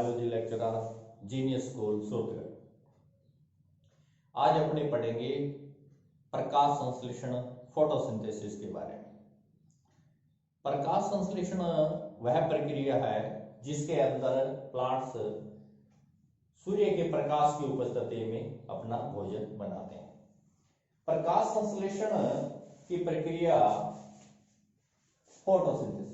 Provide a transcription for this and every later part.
Biology lecturer, genius school, Suratgarh. आज अपने पढ़ेंगे प्रकाश संश्लेषण फोटोसिंथेसिस के बारे में। प्रकाश संश्लेषण वह प्रक्रिया है जिसके अंदर प्लांट्स सूर्य के प्रकाश की उपस्थिति में अपना भोजन बनाते हैं। प्रकाश संश्लेषण की प्रक्रिया फोटोसिंथेसिस।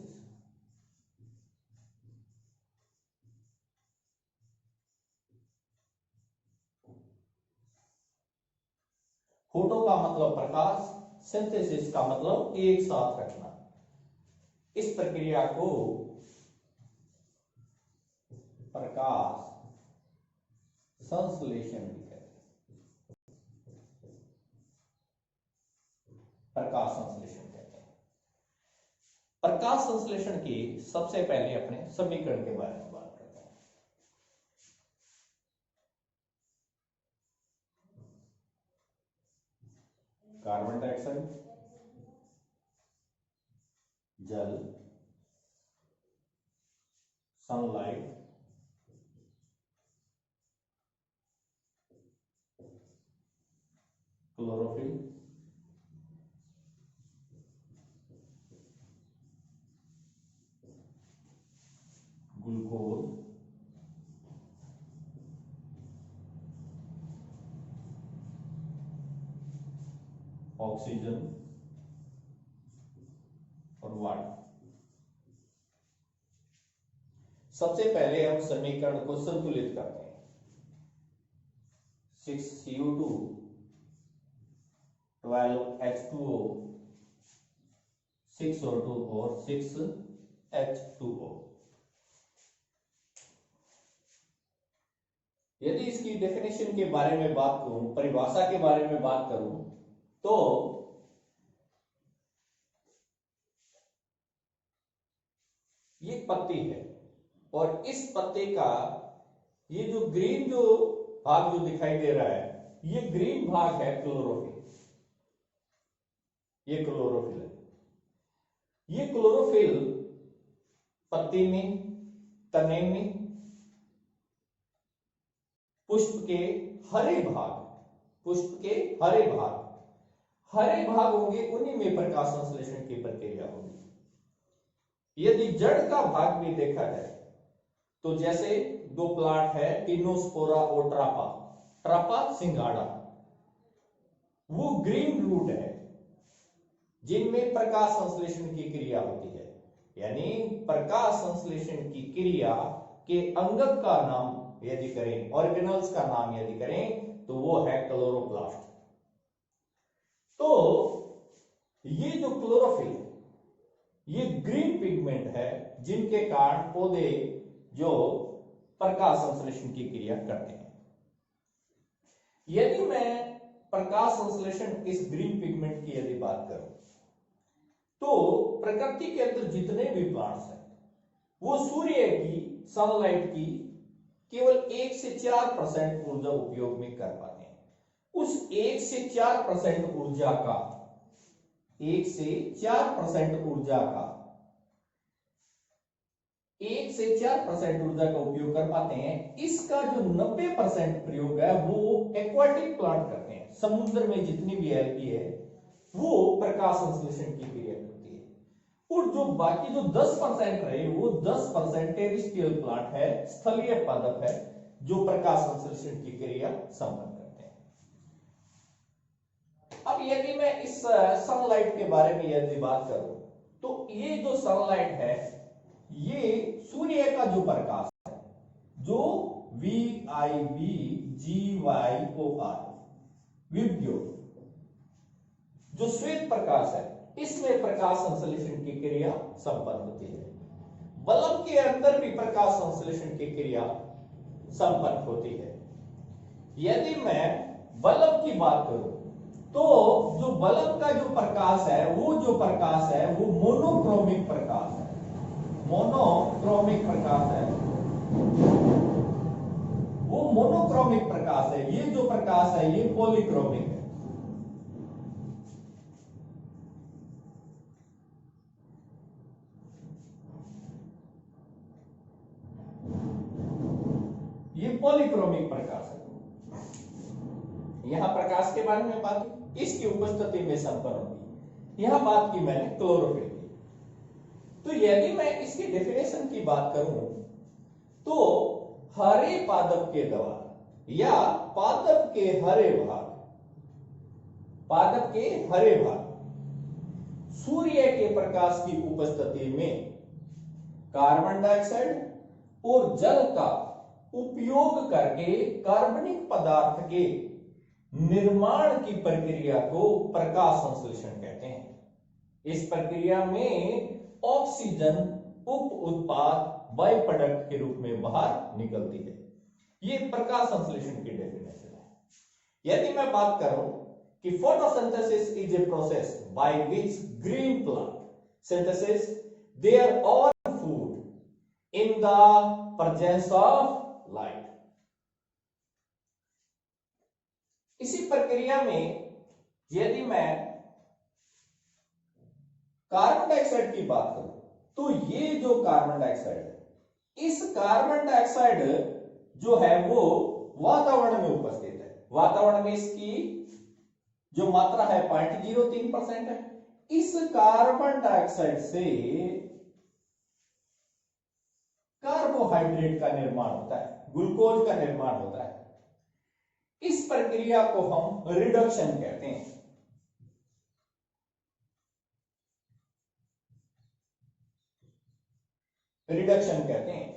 फोटो का मतलब प्रकाश, सिंथेसिस का मतलब एक साथ रखना। इस प्रक्रिया को प्रकाश संश्लेषण भी कहते हैं। प्रकाश संश्लेषण कहते हैं। प्रकाश संश्लेषण की सबसे पहले अपने समीकरण के बारे में बात करते हैं। कार्बन डाइऑक्साइड, जल, सनलाइट, क्लोरोफिल, ग्लूकोज, ऑक्सीजन और वाटर। सबसे पहले हम समीकरण को संतुलित करते हैं। 6CO2 12H2O 6O2 और 6H2O। यदि इसकी डेफिनेशन के बारे में बात करूं, परिभाषा के बारे में बात करूं, तो ये पत्ती है और इस पत्ते का ये जो ग्रीन जो भाग जो दिखाई दे रहा है, ये ग्रीन भाग है क्लोरोफिल। ये क्लोरोफिल है। ये क्लोरोफिल पत्ती में, तने में, पुष्प के हरे भाग होंगे, उन्हीं में प्रकाश संश्लेषण की प्रक्रिया होगी। यदि जड़ का भाग भी देखा जाए तो जैसे दो प्लांट है, टिनोस्पोरा और ट्रापा सिंघाड़ा, वो ग्रीन रूट है जिनमें प्रकाश संश्लेषण की क्रिया होती है। यानी प्रकाश संश्लेषण की क्रिया के अंगक का नाम यदि करें, ऑर्गेनल्स का नाम यदि करें, तो वो है क्लोरोप्लास्ट। तो ये जो क्लोरोफिल है, ये ग्रीन पिगमेंट है जिनके कारण पौधे जो प्रकाश संश्लेषण की क्रिया करते हैं। यदि मैं प्रकाश संश्लेषण इस ग्रीन पिगमेंट की यदि बात करूं, तो प्रकृति के अंदर जितने भी प्लांट्स हैं वो सूर्य की, सनलाइट की केवल 1 से 4% ऊर्जा उपयोग में कर पाते हैं। उस 1 से 4% ऊर्जा का 1 से 4% ऊर्जा का 1 से 4% ऊर्जा का उपयोग कर पाते हैं। इसका जो 90% प्रयोग है वो एक्वाटिक प्लांट करते हैं। समुद्र में जितनी भी एल्गी है वो प्रकाश संश्लेषण की क्रिया करती है, और जो बाकी जो 10% रहे वो 10% टेरेस्ट्रियल प्लांट है, स्थलीय पादप है, जो प्रकाश संश्लेषण की क्रिया संपन्न करते हैं। अब यदि मैं इस सनलाइट के बारे में यदि बात करूं, तो ये जो सनलाइट है, ये सूर्य का जो प्रकाश है, जो VIBGYOR, विब्ग्यो, जो श्वेत प्रकाश है, इसमें प्रकाश संश्लेषण की क्रिया संपन्न होती है। बल्ब के अंदर भी प्रकाश संश्लेषण की क्रिया संपन्न होती है। यदि मैं बल्ब की बात करूं, तो जो बल्ब का जो प्रकाश है, वो मोनोक्रोमिक प्रकाश है। मोनोक्रोमिक प्रकाश है, वो मोनोक्रोमिक प्रकाश है। ये जो प्रकाश है ये पॉलीक्रोमिक है। पॉलीक्रोमिक प्रकाश है। यहां प्रकाश के बारे में बात की, इसकी उपस्थिति में संपन्न होगी। यहां बात की मैंने क्लोरोफिल की। तो यदि मैं इसकी डेफिनेशन की बात करूं तो हरे पादप के द्वारा या पादप के हरे भाग, पादप के हरे भाग सूर्य के प्रकाश की उपस्थिति में कार्बन डाइऑक्साइड और जल का उपयोग करके कार्बनिक पदार्थ के निर्माण की प्रक्रिया को प्रकाश संश्लेषण कहते हैं। इस प्रक्रिया में ऑक्सीजन उप उत्पाद बाई प्रोडक्ट के रूप में बाहर निकलती है। यह प्रकाश संश्लेषण की डेफिनेशन है। यदि मैं बात करूं कि photosynthesis is a process by which green plant synthesis their own food in the presence of light. इसी प्रक्रिया में यदि मैं कार्बन डाइऑक्साइड की बात करूं तो ये जो कार्बन डाइऑक्साइड है, इस कार्बन डाइऑक्साइड जो है वो वातावरण में उपस्थित है। वातावरण में इसकी जो मात्रा है 0.03% है। इस कार्बन डाइऑक्साइड से कार्बोहाइड्रेट का निर्माण होता है, ग्लूकोज का निर्माण होता है। इस प्रक्रिया को हम रिडक्शन कहते हैं। रिडक्शन कहते हैं।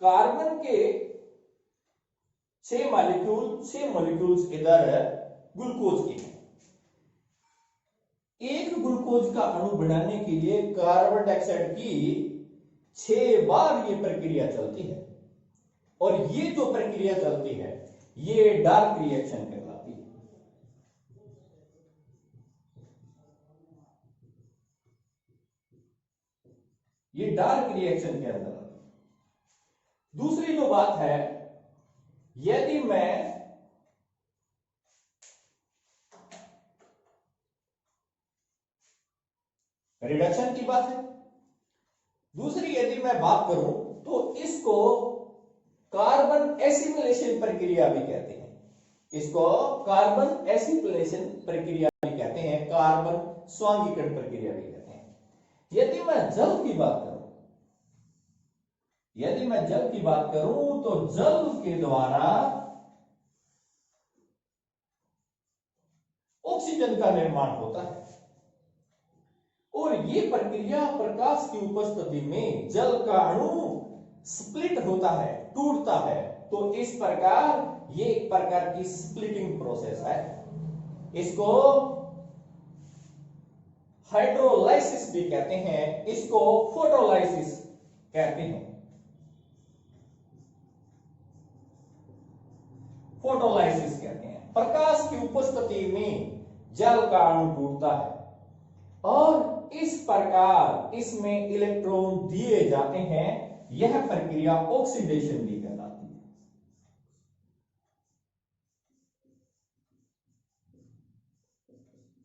कार्बन के 6 मॉलिक्यूल्स इधर ग्लूकोज के हैं। एक ग्लूकोज का अणु बनाने के लिए कार्बन डाइऑक्साइड की 6 बार ये प्रक्रिया चलती है, और ये जो प्रक्रिया चलती है ये डार्क रिएक्शन कहलाती है। ये डार्क रिएक्शन के अंदर आती है। दूसरी जो बात है, यदि मैं रिडक्शन की बात है, दूसरी यदि मैं बात करूं तो इसको कार्बन एसिमिलेशन प्रक्रिया भी कहते हैं। इसको कार्बन एसिमिलेशन प्रक्रिया भी कहते हैं, कार्बन स्वांगीकरण प्रक्रिया भी कहते हैं। यदि मैं जल की बात करूं, तो जल के द्वारा ऑक्सीजन का निर्माण होता है, और यह प्रक्रिया प्रकाश की उपस्थिति में जल का अणु स्प्लिट होता है, टूटता है। तो इस प्रकार ये एक प्रकार की स्प्लिटिंग प्रोसेस है। इसको हाइड्रोलाइसिस भी कहते हैं, इसको फोटोलाइसिस कहते हैं। फोटोलाइसिस कहते हैं। प्रकाश की उपस्थिति में जल का अणु टूटता है और इस प्रकार इसमें इलेक्ट्रॉन दिए जाते हैं। यह प्रक्रिया ऑक्सीडेशन भी कहलाती है।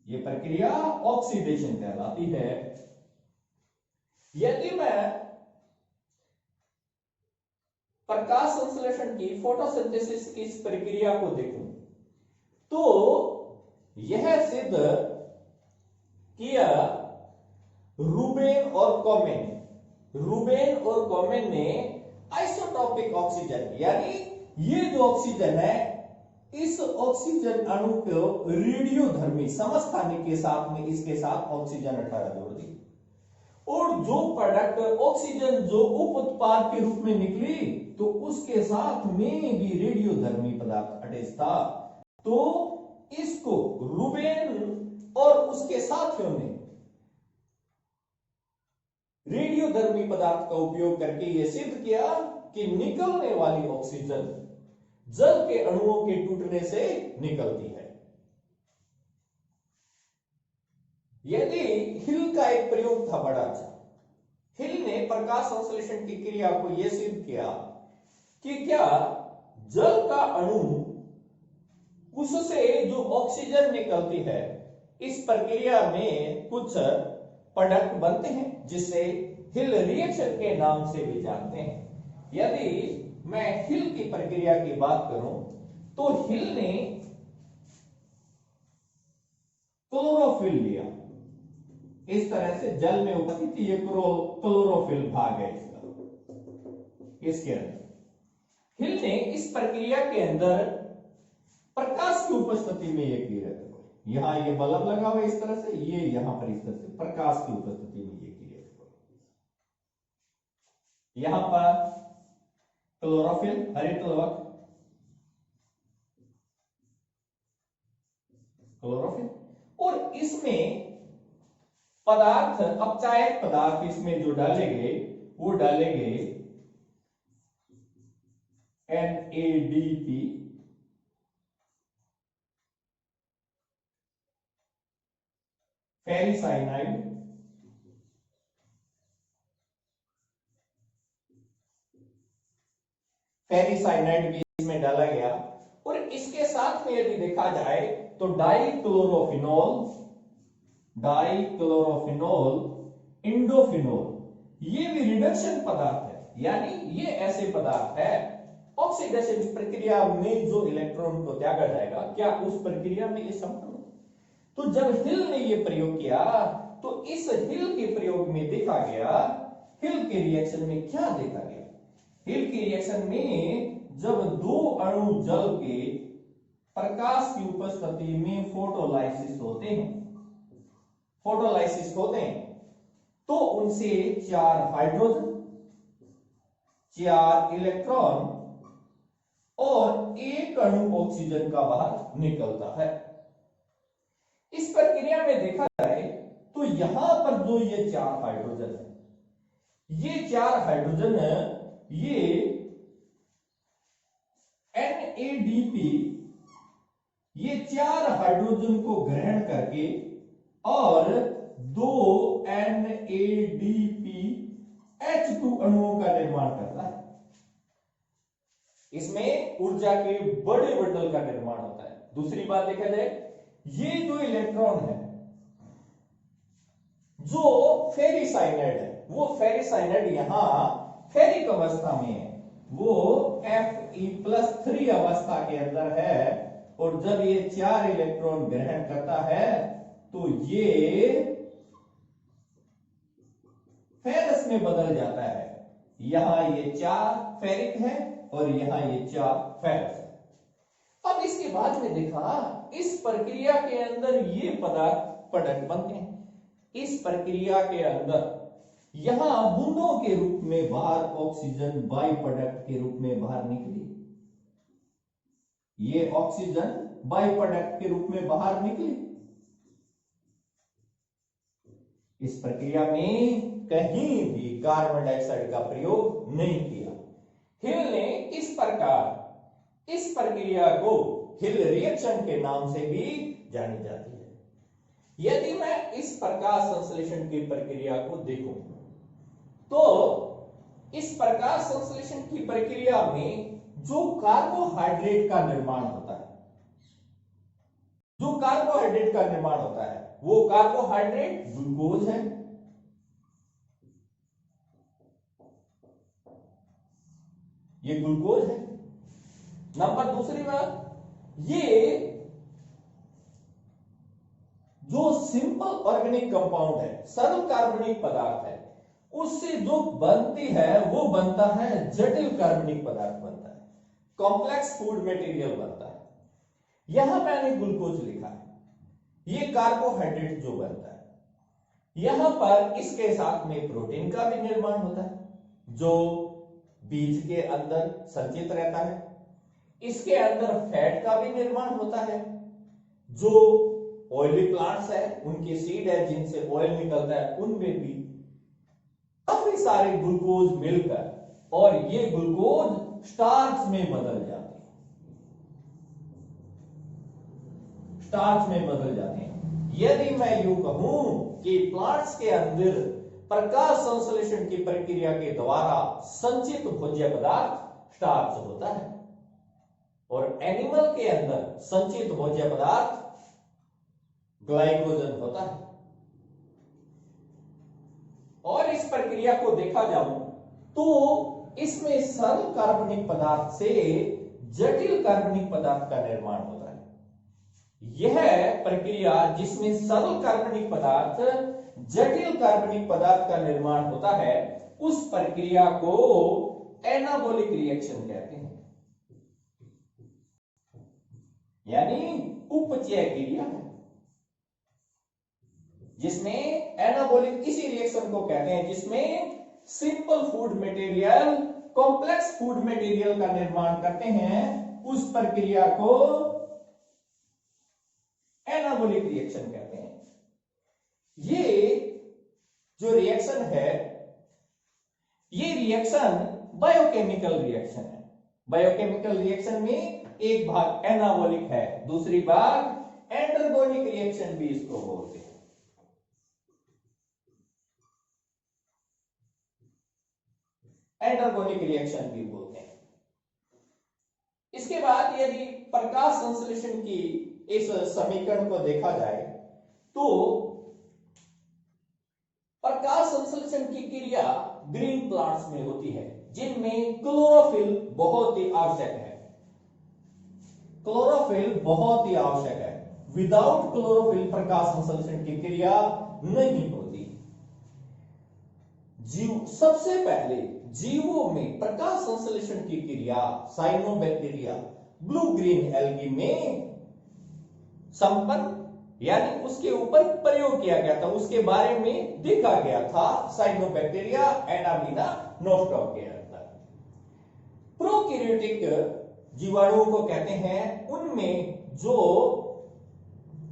यह प्रक्रिया ऑक्सीडेशन कहलाती है। यदि मैं प्रकाश संश्लेषण की, फोटोसिंथेसिस की इस प्रक्रिया को देखूं तो यह सिद्ध किया रूबेन और कॉमेन ने आइसोटॉपिक ऑक्सीजन, यानी ये जो ऑक्सीजन है, इस ऑक्सीजन अणु को रेडियोधर्मी समस्थानिक के साथ में इसके साथ ऑक्सीजन 18 जोड़ दी, और जो प्रोडक्ट ऑक्सीजन जो उप उत्पाद के रूप में निकली तो उसके साथ में भी रेडियोधर्मी पदार्थ अटैच था। तो इसको रूबेन और उसके साथियों ने रेडियोधर्मी पदार्थ का उपयोग करके यह सिद्ध किया कि निकलने वाली ऑक्सीजन जल के अणुओं के टूटने से निकलती है। यदि हिल का एक प्रयोग था बड़ा अच्छा। हिल ने प्रकाश संश्लेषण की क्रिया को यह सिद्ध किया कि क्या जल का अणु, उससे जो ऑक्सीजन निकलती है, इस प्रक्रिया में कुछ प्रोडक्ट बनते हैं, जिससे हिल रिएक्शन के नाम से भी जानते हैं। यदि मैं हिल की प्रक्रिया की बात करूं तो हिल ने क्लोरोफिल लिया, इस तरह से जल में उपस्थित ये क्लोरोफिल भाग है इसके अंदर। हिल ने इस प्रक्रिया के अंदर प्रकाश की उपस्थिति में ये क्रिया, यहां ये बल्ब लगा हुआ है इस तरह से, ये यहां पर इस तरह से प्रकाश की उपस्थिति में ये क्रिया, यहां पर क्लोरोफिल हरित लवक, क्लोरोफिल, और इसमें पदार्थ, अपचायक पदार्थ इसमें जो डालेंगे वो डालेंगे NADP, फेरिसाइनाइड, फेरिसाइनाइड भी इसमें डाला गया, और इसके साथ में यदि देखा जाए तो डाइक्लोरोफिनॉल, इंडोफिनॉल, ये भी रिडक्शन पदार्थ है, यानी ये ऐसे पदार्थ है ऑक्सीडेशन की प्रक्रिया में जो इलेक्ट्रॉन को त्यागा जाएगा, क्या उस प्रक्रिया में ये संभव? तो जब हिल ने ये प्रयोग किया तो इस हिल के प्रयोग में देखा गया, हिल के रिएक्शन में क्या देखा गया? हिल के रिएक्शन में जब दो अणु जल के प्रकाश की उपस्थिति में फोटोलाइसिस होते हैं तो उनसे 4 हाइड्रोजन, 4 इलेक्ट्रॉन और 1 अणु ऑक्सीजन का बाहर निकलता है। इस प्रक्रिया में देखा जाए तो यहां पर जो ये 4 हाइड्रोजन है, ये 4 हाइड्रोजन है, ये NADP, ये 4 हाइड्रोजन को ग्रहण करके और 2 NADPH2 अणुओं का निर्माण करता है। इसमें ऊर्जा के बड़े बंडल का निर्माण होता है। दूसरी बात देखा जाए, ये जो इलेक्ट्रॉन है जो फेरिसाइनाइड है, वो फेरिसाइनाइड यहां फेरिक अवस्था में है, वो Fe+3 अवस्था के अंदर है, और जब ये 4 इलेक्ट्रॉन ग्रहण करता है तो ये फेरस में बदल जाता है। यहां ये 4 फेरिक है और यहां ये 4 फेरस है। अब इसके बाद में देखा, इस प्रक्रिया के अंदर ये पदार्थ प्रोडक्ट बनते हैं। इस प्रक्रिया के अंदर यहां बूंदों के रूप में बाहर ऑक्सीजन बाई प्रोडक्ट के रूप में बाहर निकली, ये ऑक्सीजन बाई प्रोडक्ट के रूप में बाहर निकली। इस प्रक्रिया में कहीं भी कार्बन डाइऑक्साइड का प्रयोग नहीं किया। हिल ने इस प्रकार इस प्रक्रिया को हिल रिएक्शन के नाम से भी जानी जाती है। यदि मैं इस प्रकाश संश्लेषण की प्रक्रिया को देखूं तो इस प्रकाश संश्लेषण की प्रक्रिया में जो कार्बोहाइड्रेट का निर्माण होता है, वो कार्बोहाइड्रेट ग्लूकोज है। ये ग्लूकोज है। नंबर दूसरी बात, ये जो सिंपल ऑर्गेनिक कंपाउंड है, सरल कार्बनिक पदार्थ है, उससे जो बनती है वो बनता है जटिल कार्बनिक पदार्थ बनता है, कॉम्प्लेक्स फूड मटेरियल बनता है। यहां मैंने ग्लूकोज लिखा है, ये कार्बोहाइड्रेट जो बनता है। यहां पर इसके साथ में प्रोटीन का भी निर्माण होता है जो बीज के अंदर संचित रहता है। इसके अंदर फैट का भी निर्माण होता है, जो ऑयली प्लांट्स है उनके सीड है जिनसे ऑयल निकलता है, उनमें भी काफी सारे ग्लूकोज मिलकर और ये ग्लूकोज स्टार्च में बदल जाते हैं। यदि मैं यूं कहूं कि प्लांट्स के अंदर प्रकाश संश्लेषण की प्रक्रिया के द्वारा संचित भोज्य पदार्थ स्टार्च होता है और एनिमल के अंदर संचित भोज्य पदार्थ ग्लाइकोजन होता है। और इस प्रक्रिया को देखा जाऊं तो इसमें सरल कार्बनिक पदार्थ से जटिल कार्बनिक पदार्थ का निर्माण होता है। यह प्रक्रिया जिसमें सरल कार्बनिक पदार्थ जटिल कार्बनिक पदार्थ का निर्माण होता है, उस प्रक्रिया को एनाबॉलिक रिएक्शन कहते हैं, यानी उपचय क्रिया है, जिसमें एनाबॉलिक इसी रिएक्शन को कहते हैं जिसमें simple food material complex food material का निर्माण करते हैं, उस प्रक्रिया को एनाबॉलिक रिएक्शन कहते हैं। ये जो रिएक्शन है, ये रिएक्शन बायोकेमिकल रिएक्शन है। बायोकेमिकल रिएक्शन में एक भाग एनाबॉलिक है, दूसरी भाग एंडरगोनिक रिएक्शन भी इसको बोलते हैं। एंडरगोनिक रिएक्शन भी बोलते हैं। इसके बाद यदि प्रकाश संश्लेषण की इस समीकरण को देखा जाए तो प्रकाश संश्लेषण की क्रिया ग्रीन प्लांट्स में होती है, जिनमें क्लोरोफिल बहुत ही आवश्यक है। क्लोरोफिल बहुत ही आवश्यक है। विदाउट क्लोरोफिल प्रकाश संश्लेषण की क्रिया नहीं होती। जीव सबसे पहले जीवों में प्रकाश संश्लेषण की क्रिया साइनोबैक्टीरिया ब्लू ग्रीन एल्गी में संपन्न, यानी उसके ऊपर प्रयोग किया गया था, उसके बारे में देखा गया था साइनोबैक्टीरिया एनामिना नोस्टॉक के अंदर। प्रोकैरियोटिक जीवाणुओं को कहते हैं, उनमें जो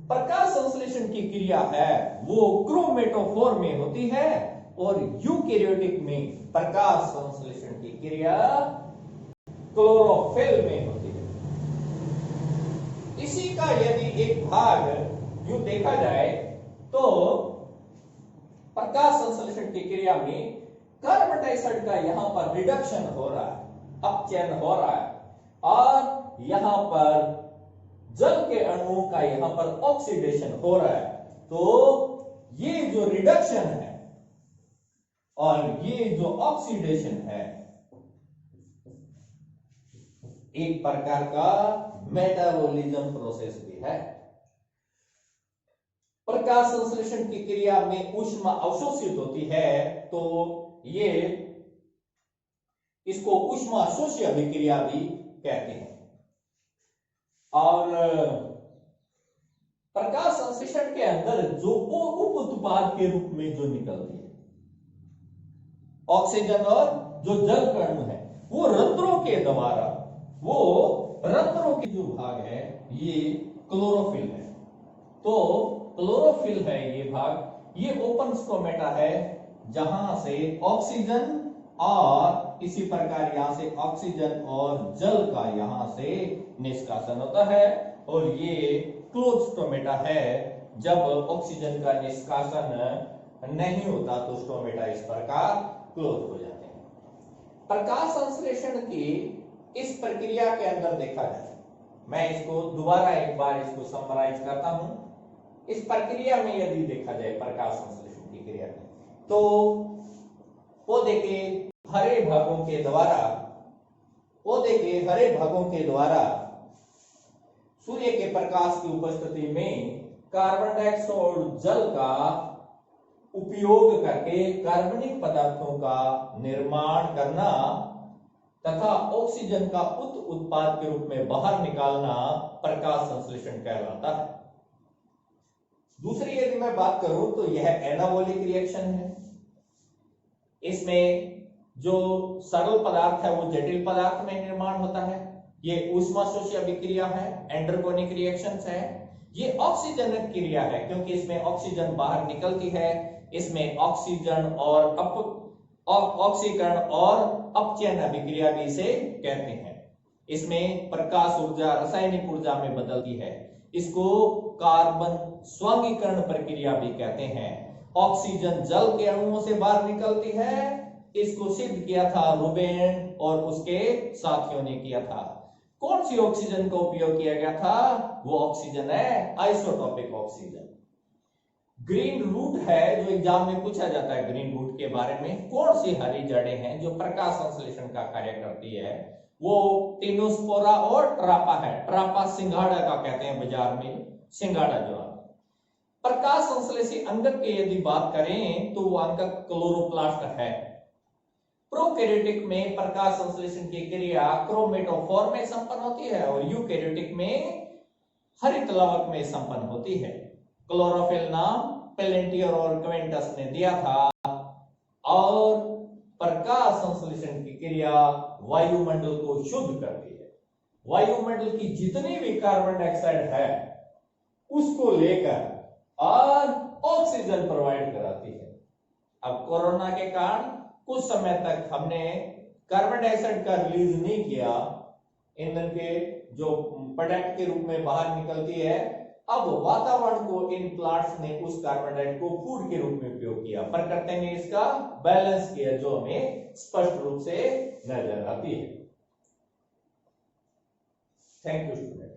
प्रकाश संश्लेषण की क्रिया है वो क्रोमेटोफोर में होती है, और यूकैरियोटिक में प्रकाश संश्लेषण की क्रिया क्लोरोफिल में होती है। इसी का यदि एक भाग यूं देखा जाए तो प्रकाश संश्लेषण की क्रिया में कार्बन डाइऑक्साइड का यहां पर रिडक्शन हो रहा है, अपचयन हो रहा है, और यहां पर जल के अणुओं का यहां पर ऑक्सीडेशन हो रहा है। तो ये जो रिडक्शन है और ये जो ऑक्सीडेशन है, एक प्रकार का मेटाबॉलिज्म प्रोसेस भी है। प्रकाश संश्लेषण की क्रिया में ऊष्मा अवशोषित होती है, तो ये इसको ऊष्मा अवशोष्य अभिक्रिया भी कहते हैं। और प्रकाश संश्लेषण के अंदर जो उप उत्पाद के रूप में जो निकलती है, ऑक्सीजन और जो जल कण है, वो रंध्रों के द्वारा, वो रंध्रों के जो भाग है ये क्लोरोफिल है। तो क्लोरोफिल है ये भाग, ये ओपन स्टोमेटा है, जहां से ऑक्सीजन और इसी प्रकार यहां से ऑक्सीजन और जल का यहां से निष्कासन होता है, और ये क्लोज स्टोमेटा है। जब ऑक्सीजन का निष्कासन नहीं होता तो स्टोमेटा इस प्रकार क्लोज हो जाते हैं। प्रकाश संश्लेषण की इस प्रक्रिया के अंदर देखा जाए, मैं इसको दोबारा एक बार इसको समराइज करता हूं। इस प्रक्रिया में यदि देखा जाए प्रकाश संश्लेषण की क्रिया में, तो पौधे के हरे भागों के द्वारा सूर्य के प्रकाश की उपस्थिति में कार्बन डाइऑक्साइड और जल का उपयोग करके कार्बनिक पदार्थों का निर्माण करना तथा ऑक्सीजन का उत्पाद के रूप में बाहर निकालना प्रकाश संश्लेषण कहलाता है। दूसरी यदि मैं बात करूं तो यह एनाबॉलिक रिएक्शन है। इसमें जो सरल पदार्थ है वो जटिल पदार्थ में निर्माण होता है। ये ऊष्माशोषी अभिक्रिया है, एंडरगोनिक रिएक्शंस है। ये ऑक्सीजन क्रिया है, क्योंकि इसमें ऑक्सीजन बाहर निकलती है। इसमें ऑक्सीजन और ऑक्सीकरण और अपचयन अभिक्रिया भी इसे कहते हैं। इसमें प्रकाश ऊर्जा रासायनिक ऊर्जा में बदलती है। इसको कार्बन स्वांगीकरण प्रक्रिया भी कहते हैं। ऑक्सीजन जल के अणुओं से बाहर निकलती है। इसको सिद्ध किया था रूबेन और उसके साथियों ने किया था। कौन सी ऑक्सीजन का उपयोग किया गया था? वो ऑक्सीजन है आइसोटोपिक ऑक्सीजन। ग्रीन रूट है, जो एग्जाम में पूछा जाता है ग्रीन रूट के बारे में, कौन सी हरी जड़ें हैं जो प्रकाश संश्लेषण का कार्य करती है, वो टिनोस्पोरा और ट्रापा है। ट्रापा सिंघाड़ा का कहते हैं बाजार में, सिंघाड़ा जो है। प्रकाश संश्लेषी अंगक की यदि बात करें तो वो अंगक क्लोरोप्लास्ट है। प्रोकैरियोटिक में प्रकाश संश्लेषण की क्रिया क्रोमेटोफोर में संपन्न होती है और यूकैरियोटिक में हरित लवक में संपन्न होती है। क्लोरोफिल नाम पेलेंटियर और क्वेंटस ने दिया था और प्रकाश संश्लेषण की क्रिया वायुमंडल को शुद्ध करती है। वायुमंडल की जितनी भी कार्बन डाइऑक्साइड है उसको लेकर और ऑक्सीजन प्रोवाइड कराती है। अब कोरोना के कारण कुछ समय तक हमने कार्बन डाइऑक्साइड का रिलीज नहीं किया, ईंधन के जो प्रोडक्ट के रूप में बाहर निकलती है। अब वातावरण को इन प्लांट्स ने उस कार्बन डाइऑक्साइड को फूड के रूप में उपयोग किया, प्रकृति ने इसका बैलेंस किया, जो हमें स्पष्ट रूप से नजर आती है। Thank you student.